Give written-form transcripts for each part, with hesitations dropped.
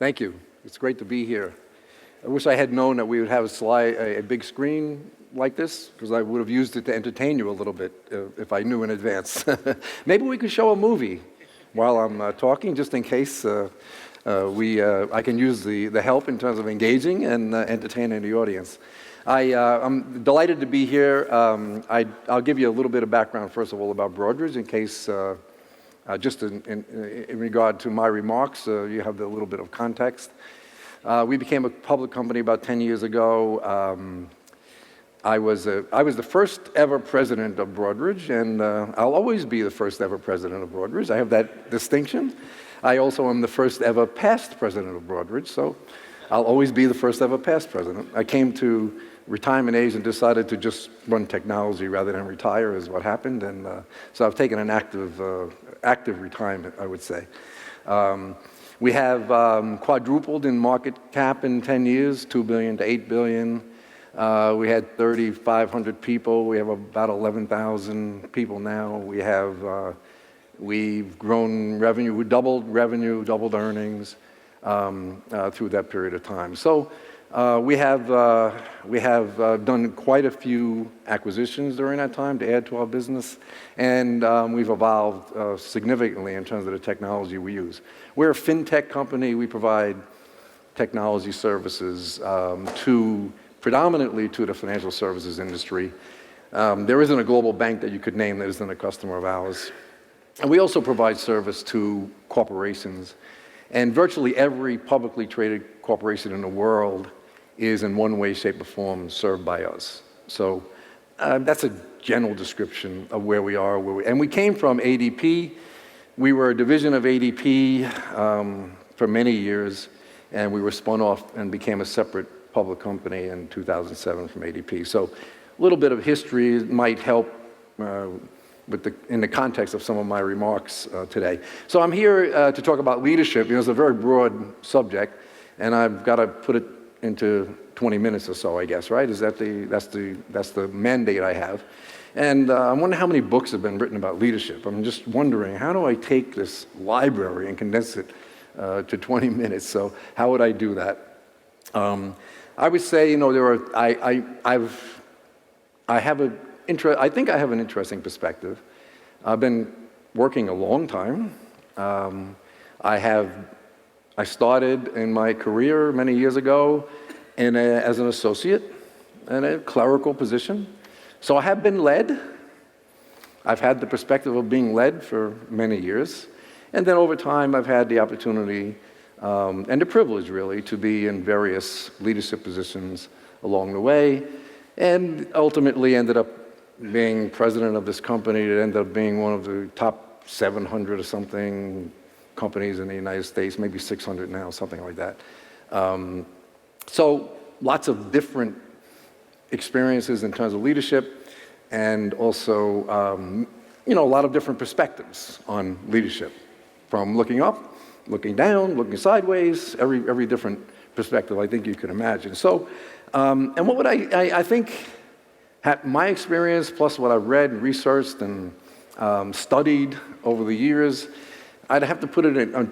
Thank you. It's great to be here. I wish I had known that we would have a big screen like this, because I would have used it to entertain you a little bit if I knew in advance. Maybe we could show a movie while I'm talking, just in case I can use the help in terms of engaging and entertaining the audience. I'm delighted to be here. I'll give you a little bit of background, first of all, about Broadridge, in case, just in regard to my remarks, you have a little bit of context. We became a public company about 10 years ago. I was the first ever president of Broadridge, and I'll always be the first ever president of Broadridge. I have that distinction. I also am the first ever past president of Broadridge, so I'll always be the first ever past president. I came to retirement age and decided to just run technology rather than retire is what happened, and so I've taken an active retirement, I would say. We have quadrupled in market cap in 10 years, 2 billion to 8 billion. We had 3,500 people. We have about 11,000 people now. We've grown revenue. We doubled revenue, doubled earnings through that period of time. So we have done quite a few acquisitions during that time to add to our business, and we've evolved significantly in terms of the technology we use. We're a fintech company. We provide technology services predominantly to the financial services industry. There isn't a global bank that you could name that isn't a customer of ours. And we also provide service to corporations. And virtually every publicly traded corporation in the world is in one way, shape, or form served by us. So that's a general description of where we are. And we came from ADP. We were a division of ADP for many years, and we were spun off and became a separate public company in 2007 from ADP. So a little bit of history might help in the context of some of my remarks today. So I'm here to talk about leadership. It's a very broad subject, and I've got to put it into 20 minutes or so, I guess, right? That's the mandate I have. And I wonder how many books have been written about leadership. I'm just wondering, how do I take this library and condense it to 20 minutes? So how would I do that? I would say, I think I have an interesting perspective. I've been working a long time. I started in my career many years ago as an associate in a clerical position. So I have been led. I've had the perspective of being led for many years. And then over time, I've had the opportunity and the privilege, really, to be in various leadership positions along the way, and ultimately ended up being president of this company that ended up being one of the top 700 or something companies in the United States, maybe 600 now, something like that. So lots of different experiences in terms of leadership, and also a lot of different perspectives on leadership, from looking up, looking down, looking sideways, every different perspective I think you can imagine. So, and what would I think, my experience plus what I've read and researched and studied over the years, I'd have to put it in,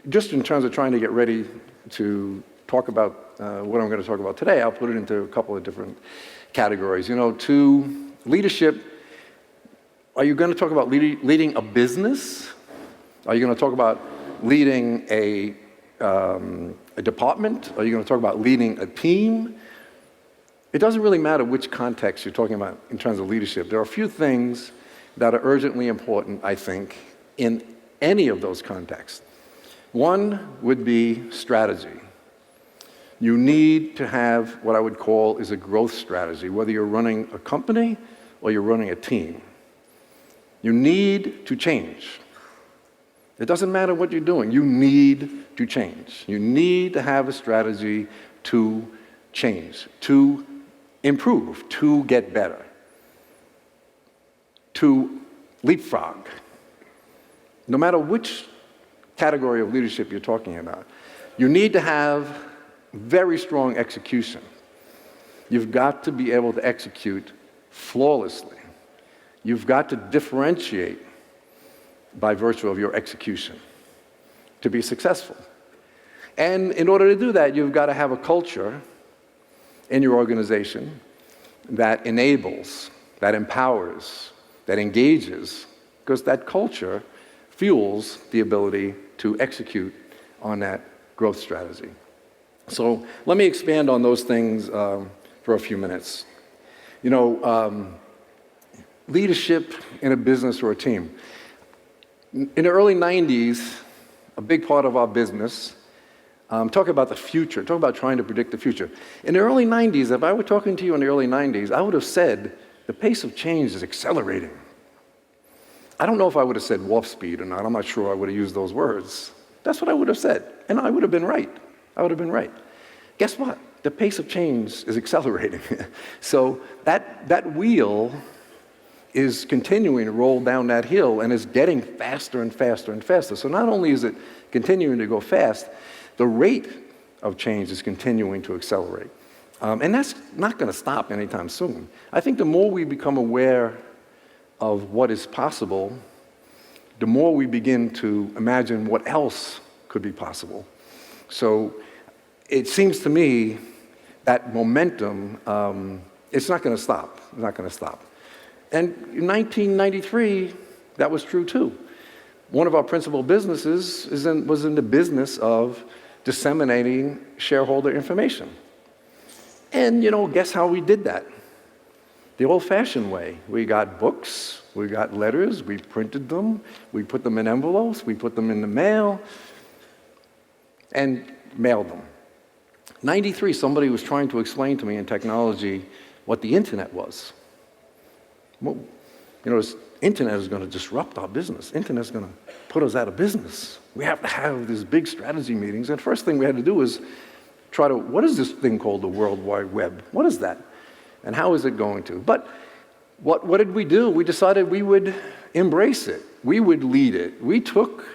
just in terms of trying to get ready to talk about what I'm going to talk about today, I'll put it into a couple of different categories. To leadership, are you going to talk about leading a business? Are you going to talk about leading a department? Are you going to talk about leading a team? It doesn't really matter which context you're talking about in terms of leadership. There are a few things that are urgently important, I think, in any of those contexts. One would be strategy. You need to have what I would call is a growth strategy, whether you're running a company or you're running a team. You need to change. It doesn't matter what you're doing. You need to change. You need to have a strategy to change, to improve, to get better, to leapfrog. No matter which category of leadership you're talking about, you need to have very strong execution. You've got to be able to execute flawlessly. You've got to differentiate by virtue of your execution to be successful. And in order to do that, you've got to have a culture in your organization that enables, that empowers, that engages, because that culture fuels the ability to execute on that growth strategy. So let me expand on those things for a few minutes. You know, leadership in a business or a team. In the early 90s, a big part of our business, talk about the future, talk about trying to predict the future. In the early 90s, if I were talking to you in the early 90s, I would have said the pace of change is accelerating. I don't know if I would have said warp speed or not. I'm not sure I would have used those words. That's what I would have said, and I would have been right. I would have been right. Guess what? The pace of change is accelerating. So that wheel is continuing to roll down that hill and is getting faster and faster and faster. So not only is it continuing to go fast, the rate of change is continuing to accelerate. And that's not going to stop anytime soon. I think the more we become aware of what is possible, the more we begin to imagine what else could be possible. So it seems to me that momentum, it's not going to stop. It's not going to stop. And in 1993, that was true too. One of our principal businesses was in the business of disseminating shareholder information. And, you know, guess how we did that? The old-fashioned way. We got books, we got letters, we printed them, we put them in envelopes, we put them in the mail, and mailed them. 93, somebody was trying to explain to me in technology what the internet was. Well, you know, this internet is going to disrupt our business. Internet is going to put us out of business. We have to have these big strategy meetings. And the first thing we had to do was what is this thing called the World Wide Web? What is that? And how is it going to? But what did we do? We decided we would embrace it. We would lead it. We took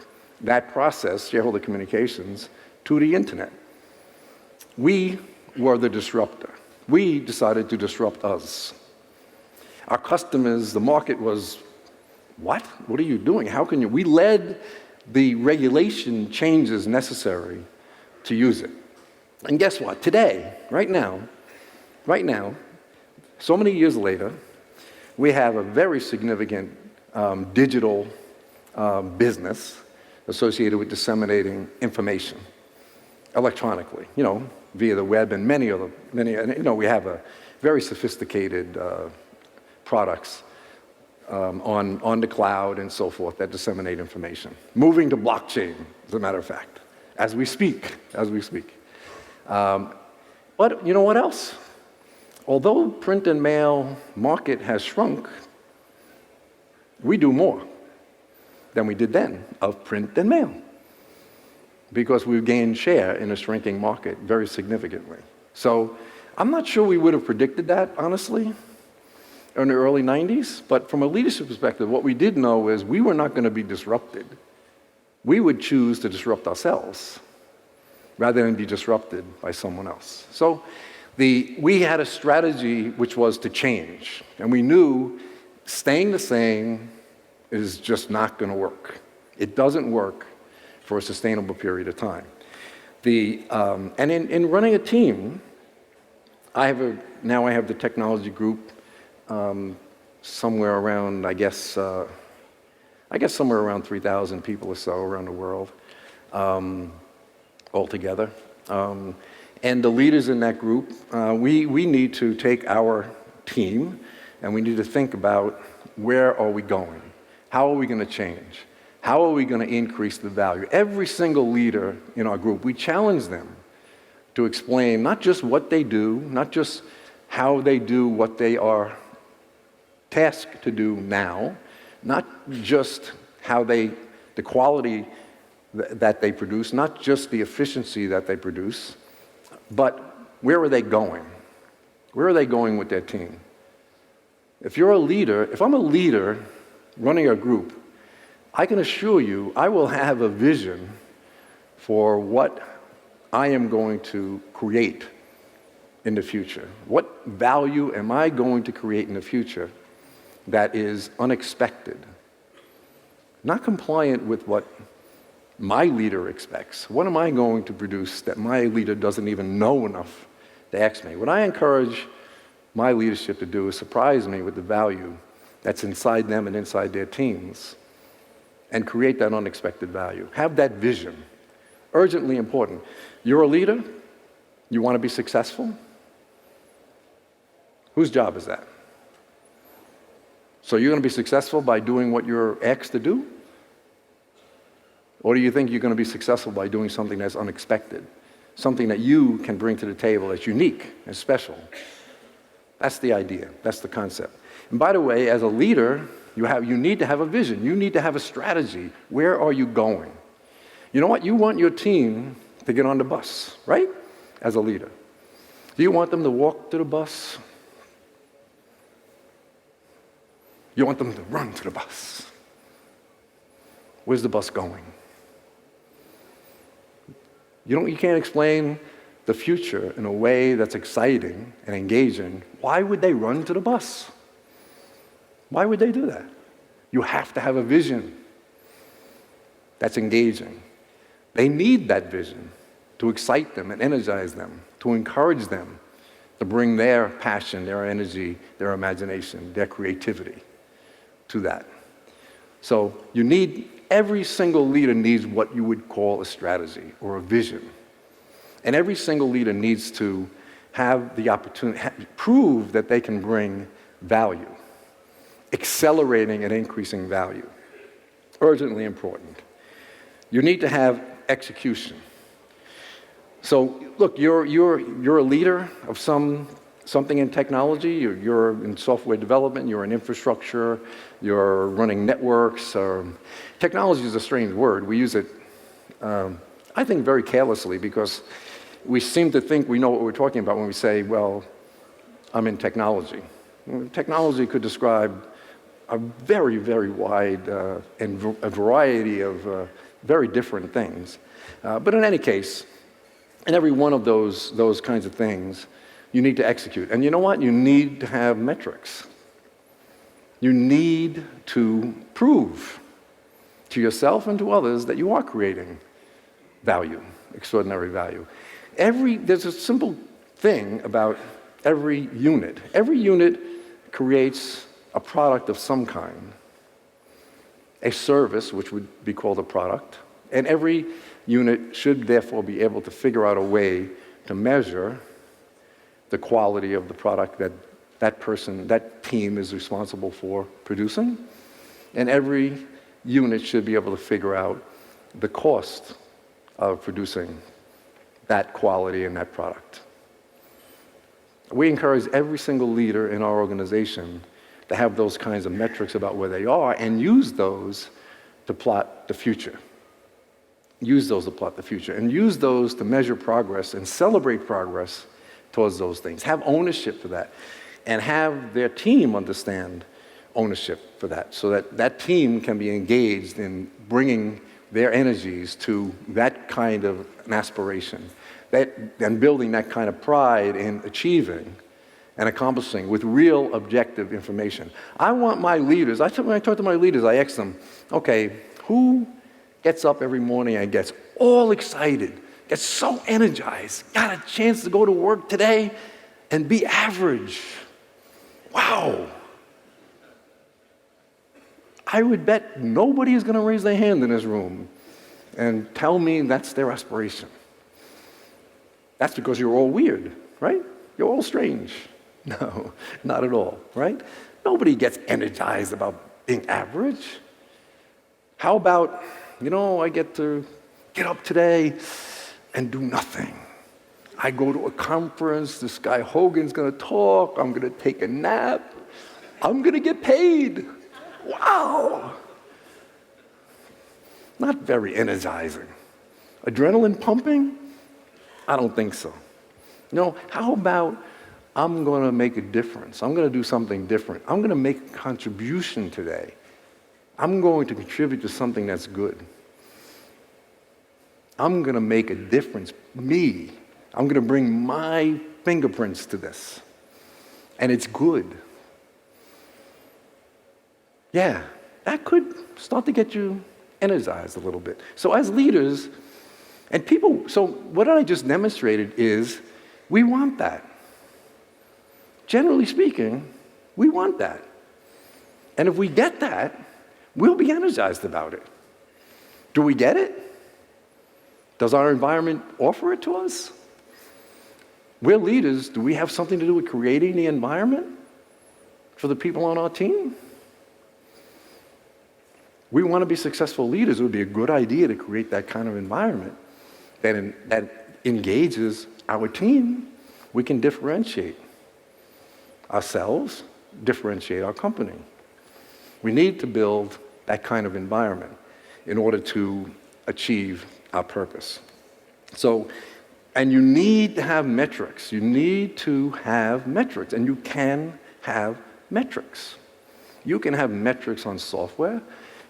that process, shareholder communications, to the internet. We were the disruptor. We decided to disrupt us. Our customers, the market was, what? What are you doing? How can you? We led the regulation changes necessary to use it. And guess what? Today, right now, so many years later, we have a very significant digital business associated with disseminating information electronically, you know, via the web and many, you know, we have a very sophisticated products on the cloud and so forth that disseminate information. Moving to blockchain, as a matter of fact, as we speak. But you know what else? Although print and mail market has shrunk, we do more than we did then of print and mail, because we've gained share in a shrinking market very significantly. So I'm not sure we would have predicted that, honestly, in the early 90s, but from a leadership perspective, what we did know is we were not going to be disrupted. We would choose to disrupt ourselves rather than be disrupted by someone else. So we had a strategy which was to change, and we knew staying the same is just not going to work. It doesn't work for a sustainable period of time. And in running a team, I have the technology group somewhere around, I guess somewhere around 3,000 people or so around the world altogether. And the leaders in that group, we need to take our team and we need to think about where are we going? How are we going to change? How are we going to increase the value? Every single leader in our group, we challenge them to explain not just what they do, not just how they do what they are tasked to do now, not just how the quality that they produce, not just the efficiency that they produce, but where are they going? Where are they going with their team? If I'm a leader running a group, I can assure you I will have a vision for what I am going to create in the future. What value am I going to create in the future that is unexpected? Not compliant with what my leader expects? What am I going to produce that my leader doesn't even know enough to ask me? What I encourage my leadership to do is surprise me with the value that's inside them and inside their teams and create that unexpected value. Have that vision. Urgently important. You're a leader? You want to be successful? Whose job is that? So you're going to be successful by doing what you're asked to do? Or do you think you're going to be successful by doing something that's unexpected? Something that you can bring to the table that's unique and special? That's the idea. That's the concept. And by the way, as a leader, you need to have a vision. You need to have a strategy. Where are you going? You know what? You want your team to get on the bus, right? As a leader. Do you want them to walk to the bus? You want them to run to the bus. Where's the bus going? You can't explain the future in a way that's exciting and engaging. Why would they run to the bus? Why would they do that? You have to have a vision that's engaging. They need that vision to excite them and energize them, to encourage them to bring their passion, their energy, their imagination, their creativity to that. So every single leader needs what you would call a strategy or a vision. And every single leader needs to have the opportunity, prove that they can bring value, accelerating and increasing value. Urgently important. You need to have execution. So look, you're a leader of something in technology. You're in software development. You're in infrastructure. You're running networks. Technology is a strange word. We use it, I think, very carelessly because we seem to think we know what we're talking about when we say, well, I'm in technology. Technology could describe a very, very wide and a variety of very different things. But in any case, in every one of those kinds of things, you need to execute. And you know what? You need to have metrics. You need to prove to yourself and to others that you are creating value, extraordinary value. There's a simple thing about every unit. Every unit creates a product of some kind, a service, which would be called a product, and every unit should therefore be able to figure out a way to measure the quality of the product that team is responsible for producing, and every unit should be able to figure out the cost of producing that quality and that product. We encourage every single leader in our organization to have those kinds of metrics about where they are and use those to plot the future. Use those to plot the future and use those to measure progress and celebrate progress towards those things. Have ownership for that and have their team understand ownership for that so that that team can be engaged in bringing their energies to that kind of an aspiration and building that kind of pride in achieving and accomplishing with real objective information. I want my leaders, when I talk to my leaders, I ask them, okay, who gets up every morning and gets all excited, gets so energized, got a chance to go to work today and be average? Wow. I would bet nobody is going to raise their hand in this room and tell me that's their aspiration. That's because you're all weird, right? You're all strange. No, not at all, right? Nobody gets energized about being average. How about, I get to get up today and do nothing. I go to a conference, this guy Hogan's going to talk, I'm going to take a nap, I'm going to get paid. Wow. Not very energizing. Adrenaline pumping? I don't think so. How about I'm going to make a difference. I'm going to do something different. I'm going to make a contribution today. I'm going to contribute to something that's good. I'm going to make a difference. Me. I'm going to bring my fingerprints to this. And it's good. Yeah, that could start to get you energized a little bit. So as leaders, and people, so what I just demonstrated is we want that. Generally speaking, we want that. And if we get that, we'll be energized about it. Do we get it? Does our environment offer it to us? We're leaders. Do we have something to do with creating the environment for the people on our team? We want to be successful leaders. It would be a good idea to create that kind of environment that engages our team. We can differentiate ourselves, differentiate our company. We need to build that kind of environment in order to achieve our purpose. So, and you need to have metrics. You need to have metrics, and you can have metrics. You can have metrics on software.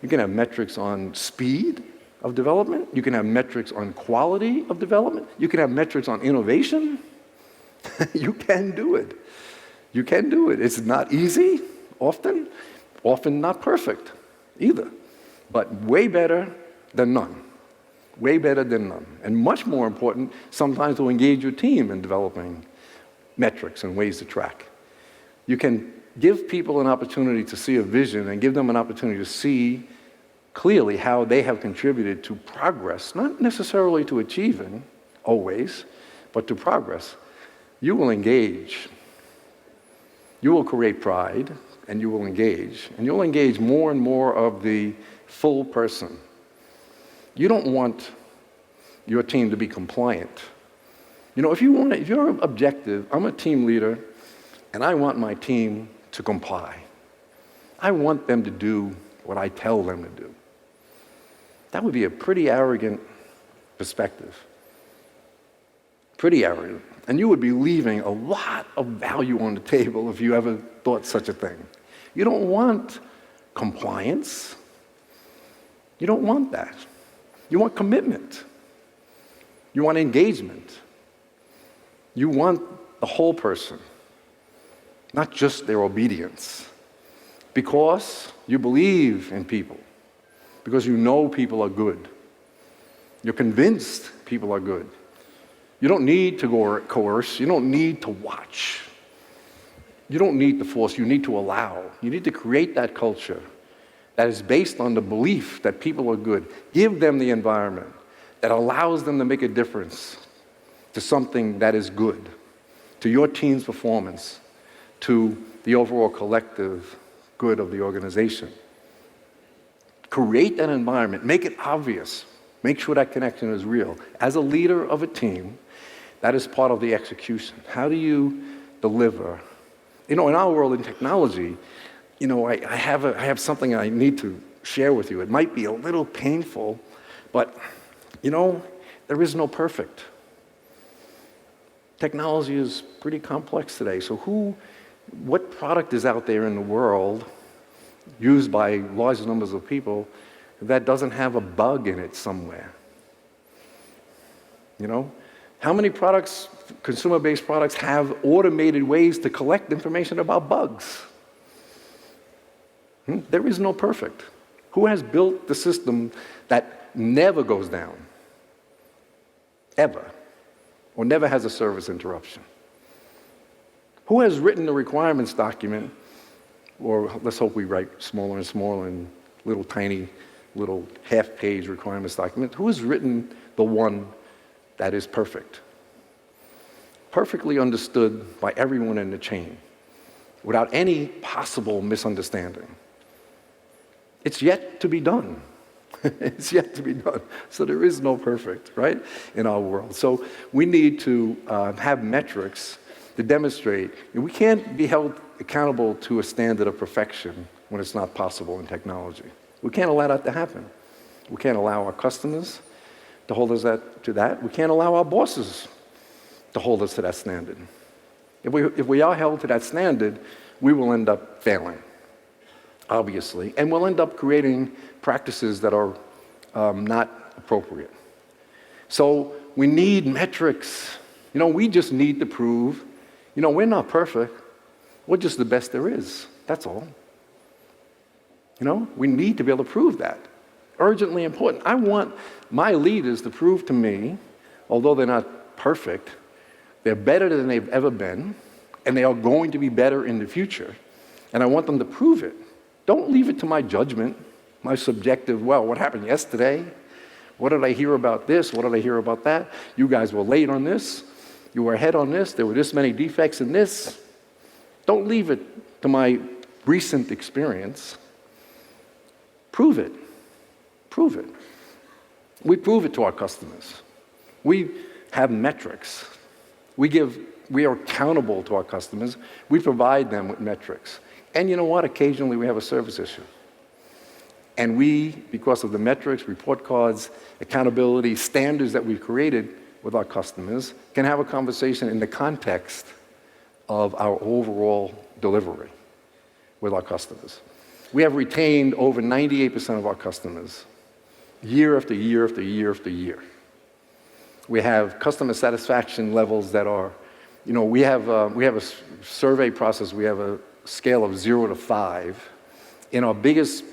You can have metrics on speed of development. You can have metrics on quality of development. You can have metrics on innovation. You can do it. You can do it. It's not easy, often not perfect either, but way better than none. Way better than none. And much more important, sometimes to engage your team in developing metrics and ways to track. You can give people an opportunity to see a vision and give them an opportunity to see clearly how they have contributed to progress, not necessarily to achieving always, but to progress. You will engage. You will create pride, and you will engage. And you'll engage more and more of the full person. You don't want your team to be compliant. You know, if you're objective, I'm a team leader, and I want my team to comply. I want them to do what I tell them to do. That would be a pretty arrogant perspective. Pretty arrogant. And you would be leaving a lot of value on the table if you ever thought such a thing. You don't want compliance. You don't want that. You want commitment. You want engagement. You want the whole person, not just their obedience. Because you believe in people. Because you know people are good. You're convinced people are good. You don't need to coerce. You don't need to watch. You don't need to force. You need to allow. You need to create that culture that is based on the belief that people are good. Give them the environment that allows them to make a difference to something that is good, to your team's performance, to the overall collective good of the organization. Create that environment. Make it obvious. Make sure that connection is real. As a leader of a team, that is part of the execution. How do you deliver? You know, in our world in technology, you know, I have something I need to share with you. It might be a little painful, but, you know, there is no perfect. Technology is pretty complex today. So what product is out there in the world used by large numbers of people that doesn't have a bug in it somewhere? You know? How many products, consumer-based products, have automated ways to collect information about bugs? There is no perfect. Who has built the system that never goes down? Ever. Or never has a service interruption? Who has written the requirements document, or let's hope we write smaller and smaller and little tiny, little half-page requirements document? Who has written the one that is perfect? Perfectly understood by everyone in the chain, without any possible misunderstanding. It's yet to be done. It's yet to be done. So there is no perfect, right, in our world. So we need to have metrics to demonstrate. We can't be held accountable to a standard of perfection when it's not possible in technology. We can't allow that to happen. We can't allow our customers to hold us to that. We can't allow our bosses to hold us to that standard. If we are held to that standard, we will end up failing, obviously, and we'll end up creating practices that are not appropriate. So we need metrics. You know, we just need to prove, you know, we're not perfect. We're just the best there is. That's all. You know, we need to be able to prove that. urgently important. I want my leaders to prove to me, although they're not perfect, they're better than they've ever been, and they are going to be better in the future. And I want them to prove it. Don't leave it to my judgment, my subjective, well, what happened yesterday? What did I hear about this? What did I hear about that? You guys were late on this. You were ahead on this. There were this many defects in this. Don't leave it to my recent experience. Prove it. Prove it. We prove it to our customers. We have metrics. We are accountable to our customers. We provide them with metrics. And you know what? Occasionally we have a service issue. And we, because of the metrics, report cards, accountability, standards that we've created with our customers, can have a conversation in the context of our overall delivery with our customers. We have retained over 98% of our customers, year after year after year after year. We have customer satisfaction levels that are, we have a survey process. We have a scale of 0 to 5. In our biggest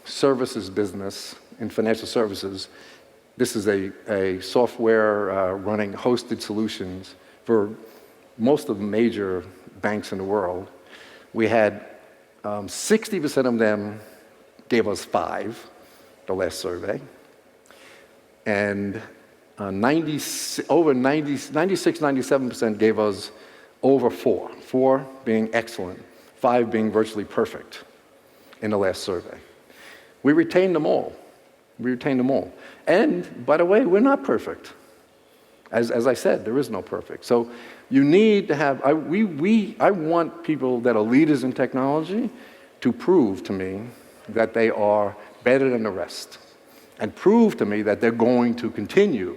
services business, in financial services, this is a software running hosted solutions for most of the major banks in the world. We had 60% of them gave us 5, the last survey, and 96, 97% gave us over 4. 4 being excellent, 5 being virtually perfect in the last survey. We retained them all. We retained them all. And, by the way, we're not perfect. As I said, there is no perfect. So you need to have, I want people that are leaders in technology to prove to me that they are better than the rest, and prove to me that they're going to continue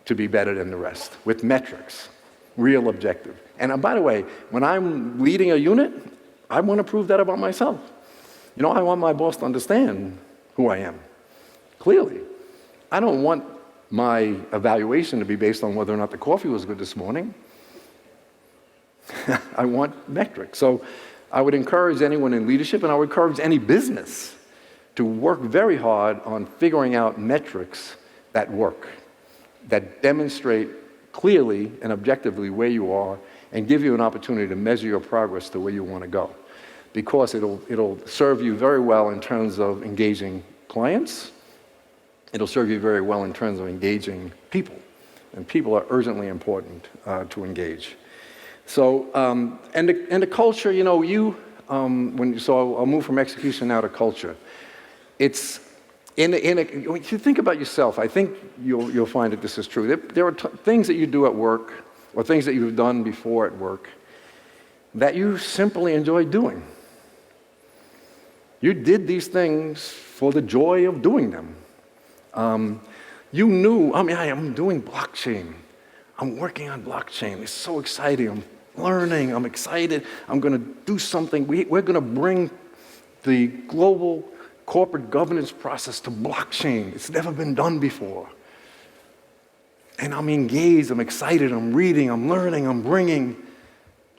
to be better than the rest with metrics, real objective. And by the way, when I'm leading a unit, I want to prove that about myself. I want my boss to understand who I am, clearly. I don't want my evaluation to be based on whether or not the coffee was good this morning. I want metrics. So I would encourage anyone in leadership, and I would encourage any business to work very hard on figuring out metrics that work, that demonstrate clearly and objectively where you are and give you an opportunity to measure your progress to where you want to go. Because it'll serve you very well in terms of engaging clients. It'll serve you very well in terms of engaging people. And people are urgently important to engage. So, and the culture, so I'll move from execution now to culture. It's, when you think about yourself, I think you'll find that this is true. There are things that you do at work, or things that you've done before at work, that you simply enjoy doing. You did these things for the joy of doing them. You knew, I'm doing blockchain. I'm working on blockchain. It's so exciting. I'm learning. I'm excited. I'm going to do something. We're going to bring the global corporate governance process to blockchain. It's never been done before. And I'm engaged. I'm excited. I'm reading. I'm learning. I'm bringing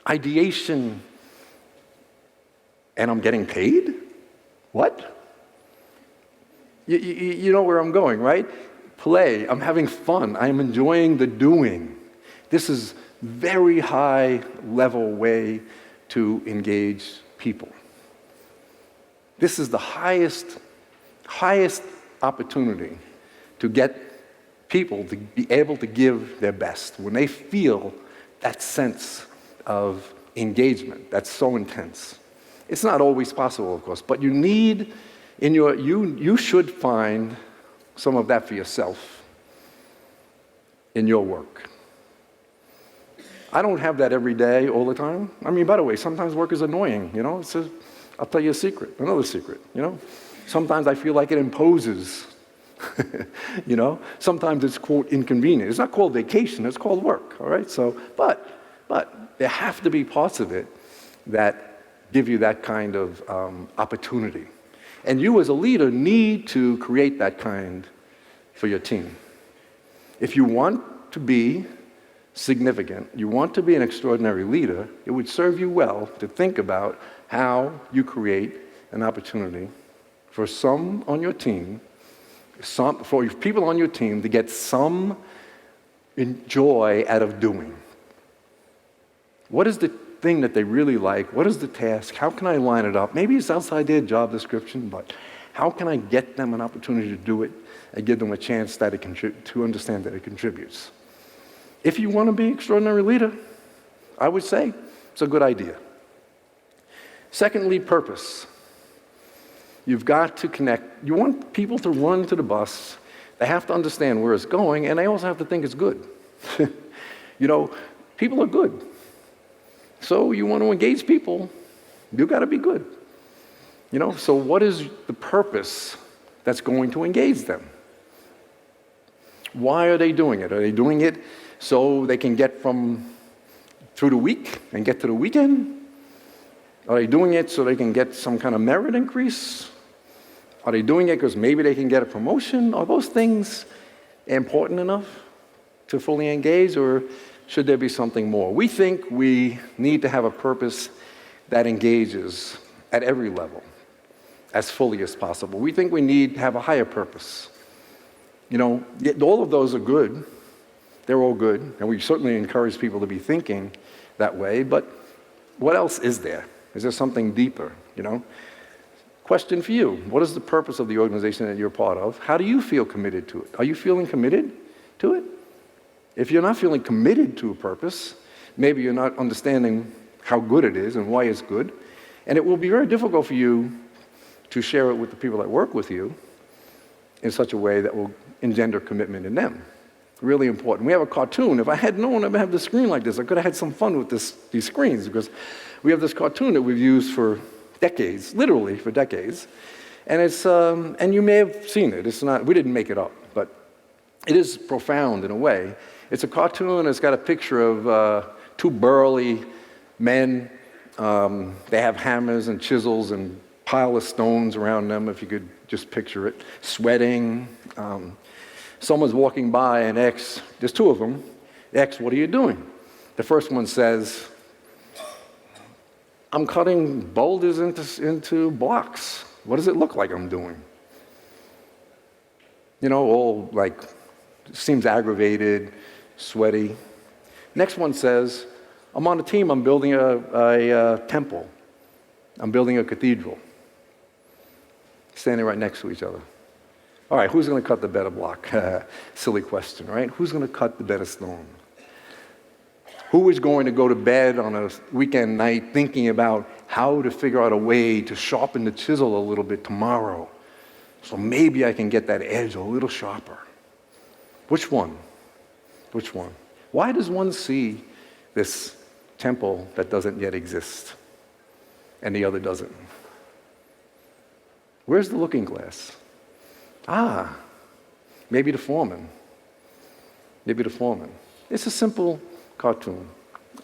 ideation. And I'm getting paid? What? You know where I'm going, right? Play. I'm having fun. I'm enjoying the doing. This is very high level way to engage people. This is the highest opportunity to get people to be able to give their best when they feel that sense of engagement that's so intense. It's not always possible, of course, but you need you should find some of that for yourself in your work. I don't have that every day, all the time. By the way, sometimes work is annoying, I'll tell you another secret, Sometimes I feel like it imposes, Sometimes it's, quote, inconvenient. It's not called vacation, it's called work, all right? So, but there have to be parts of it that give you that kind of opportunity. And you as a leader need to create that kind for your team. If you want to be significant, you want to be an extraordinary leader, it would serve you well to think about how you create an opportunity for some on your team, for people on your team to get some joy out of doing. What is the thing that they really like? What is the task? How can I line it up? Maybe it's outside their job description, but how can I get them an opportunity to do it and give them a chance that to understand that it contributes? If you want to be an extraordinary leader, I would say it's a good idea. Secondly, purpose. You've got to connect. You want people to run to the bus. They have to understand where it's going, and they also have to think it's good. People are good. So you want to engage people, you've got to be good. So what is the purpose that's going to engage them? Why are they doing it? Are they doing it so they can get through the week and get to the weekend? Are they doing it so they can get some kind of merit increase? Are they doing it because maybe they can get a promotion? Are those things important enough to fully engage, or should there be something more? We think we need to have a purpose that engages at every level as fully as possible. We think we need to have a higher purpose. All of those are good. They're all good, and we certainly encourage people to be thinking that way, but what else is there? Is there something deeper, Question for you. What is the purpose of the organization that you're part of? How do you feel committed to it? Are you feeling committed to it? If you're not feeling committed to a purpose, maybe you're not understanding how good it is and why it's good, and it will be very difficult for you to share it with the people that work with you in such a way that will engender commitment in them. Really important. We have a cartoon. If I had known I would have the screen like this, I could have had some fun with these screens, because we have this cartoon that we've used for decades, literally for decades, and it's and you may have seen it. It's not. We didn't make it up, but it is profound in a way. It's a cartoon. It's got a picture of two burly men. They have hammers and chisels and pile of stones around them, if you could just picture it, sweating. Someone's walking by and asks, there's two of them, asks, what are you doing? The first one says, I'm cutting boulders into blocks. What does it look like I'm doing? All seems aggravated, sweaty. Next one says, I'm on a team, I'm building a temple. I'm building a cathedral. Standing right next to each other. All right, who's going to cut the better block? Silly question, right? Who's going to cut the better stone? Who is going to go to bed on a weekend night thinking about how to figure out a way to sharpen the chisel a little bit tomorrow, so maybe I can get that edge a little sharper? Which one? Which one? Why does one see this temple that doesn't yet exist and the other doesn't? Where's the looking glass? Maybe the foreman. Maybe the foreman. It's a simple cartoon,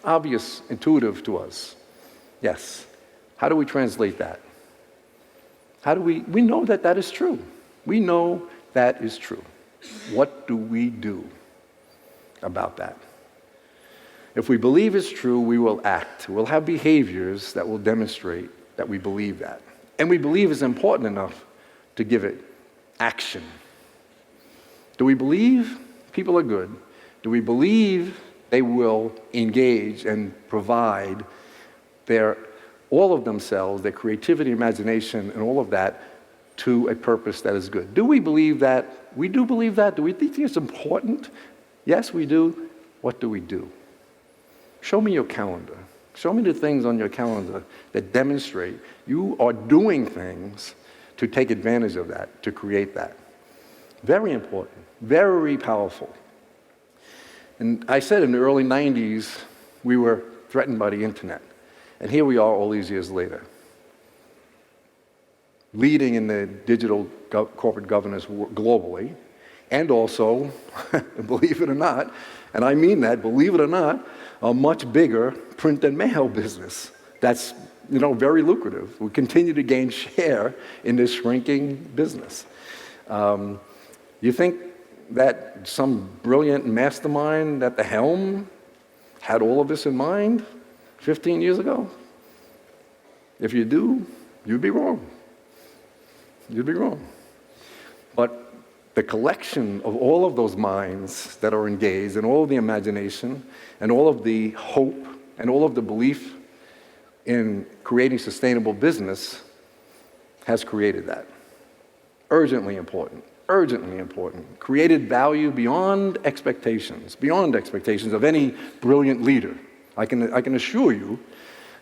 obvious, intuitive to us. Yes. How do we translate that? We know that is true. We know that is true. What do we do about that? If we believe it's true, we will act. We'll have behaviors that will demonstrate that we believe that. And we believe it's important enough to give it action. Do we believe people are good? Do we believe they will engage and provide all of themselves, their creativity, imagination, and all of that to a purpose that is good? Do we believe that? We do believe that. Do we think it's important? Yes, we do. What do we do? Show me your calendar. Show me the things on your calendar that demonstrate you are doing things to take advantage of that, to create that. Very important, very powerful. And I said in the early 90s, we were threatened by the internet. And here we are all these years later, leading in the digital corporate governance globally, and also, believe it or not, and I mean that, believe it or not, a much bigger print and mail business. That's very lucrative. We continue to gain share in this shrinking business. You think that some brilliant mastermind at the helm had all of this in mind 15 years ago? If you do, you'd be wrong. You'd be wrong. But the collection of all of those minds that are engaged and all of the imagination and all of the hope and all of the belief in creating sustainable business has created that. Urgently important, urgently important. Created value beyond expectations of any brilliant leader. I can assure you,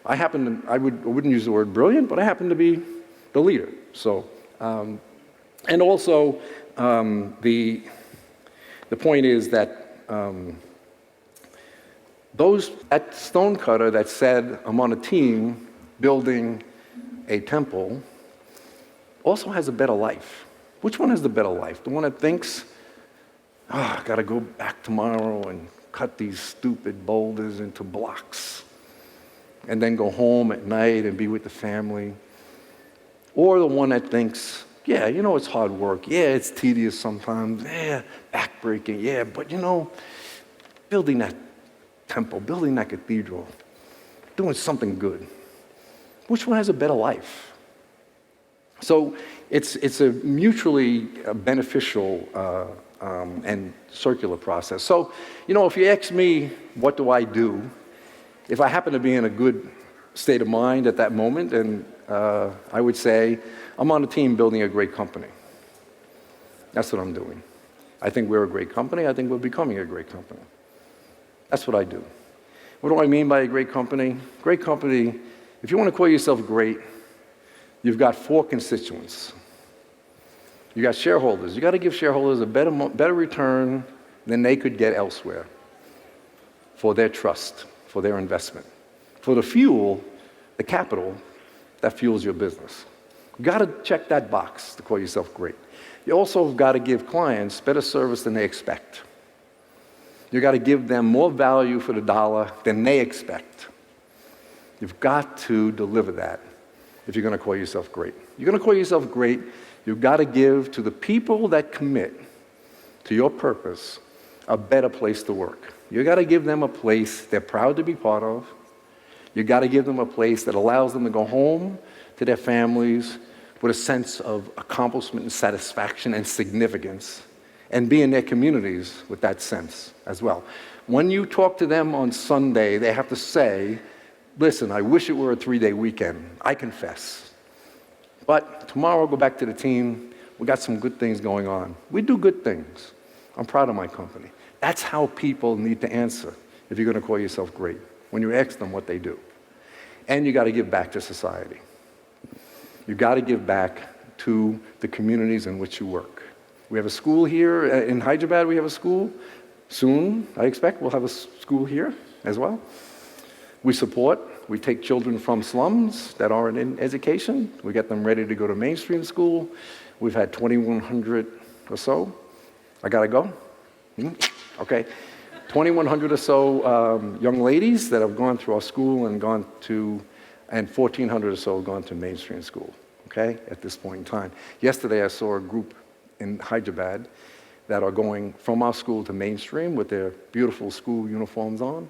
I wouldn't use the word brilliant, but I happen to be the leader. So, and also the point is that that stonecutter that said, I'm on a team building a temple, also has a better life. Which one has the better life? The one that thinks, I got to go back tomorrow and cut these stupid boulders into blocks and then go home at night and be with the family? Or the one that thinks, yeah, it's hard work. Yeah, it's tedious sometimes. Yeah, backbreaking. Yeah, but building that temple, building that cathedral, doing something good. Which one has a better life? So it's a mutually beneficial and circular process. So, if you ask me, what do I do? If I happen to be in a good state of mind at that moment, and I would say, I'm on a team building a great company. That's what I'm doing. I think we're a great company. I think we're becoming a great company. That's what I do. What do I mean by a great company? Great company, if you want to call yourself great, you've got 4 constituents. You got shareholders. You got to give shareholders a better return than they could get elsewhere for their trust, for their investment, for the fuel, the capital that fuels your business. You got to check that box to call yourself great. You also got to give clients better service than they expect. You got to give them more value for the dollar than they expect. You've got to deliver that if you're going to call yourself great. You're going to call yourself great, you've got to give to the people that commit to your purpose a better place to work. You've got to give them a place they're proud to be part of. You've got to give them a place that allows them to go home to their families with a sense of accomplishment and satisfaction and significance, and be in their communities with that sense as well. When you talk to them on Sunday, they have to say, listen, I wish it were a 3-day weekend. I confess. But tomorrow I'll go back to the team. We got some good things going on. We do good things. I'm proud of my company. That's how people need to answer if you're going to call yourself great, when you ask them what they do. And you got to give back to society. You got to give back to the communities in which you work. We have a school here in Hyderabad. We have a school. Soon, I expect, we'll have a school here as well. We take children from slums that aren't in education. We get them ready to go to mainstream school. We've had 2,100 or so. I gotta go? Okay. 2,100 or so young ladies that have gone through our school and 1,400 or so have gone to mainstream school, okay, at this point in time. Yesterday I saw a group in Hyderabad that are going from our school to mainstream with their beautiful school uniforms on.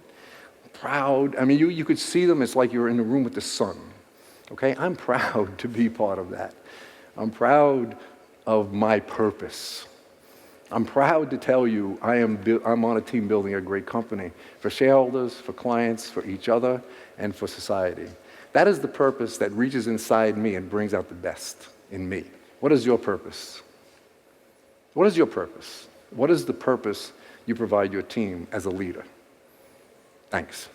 Proud. I mean, you could see them. It's like you're in the room with the sun. Okay? I'm proud to be part of that. I'm proud of my purpose. I'm proud to tell you I'm on a team building a great company for shareholders, for clients, for each other, and for society. That is the purpose that reaches inside me and brings out the best in me. What is your purpose? What is your purpose? What is the purpose you provide your team as a leader? Thanks.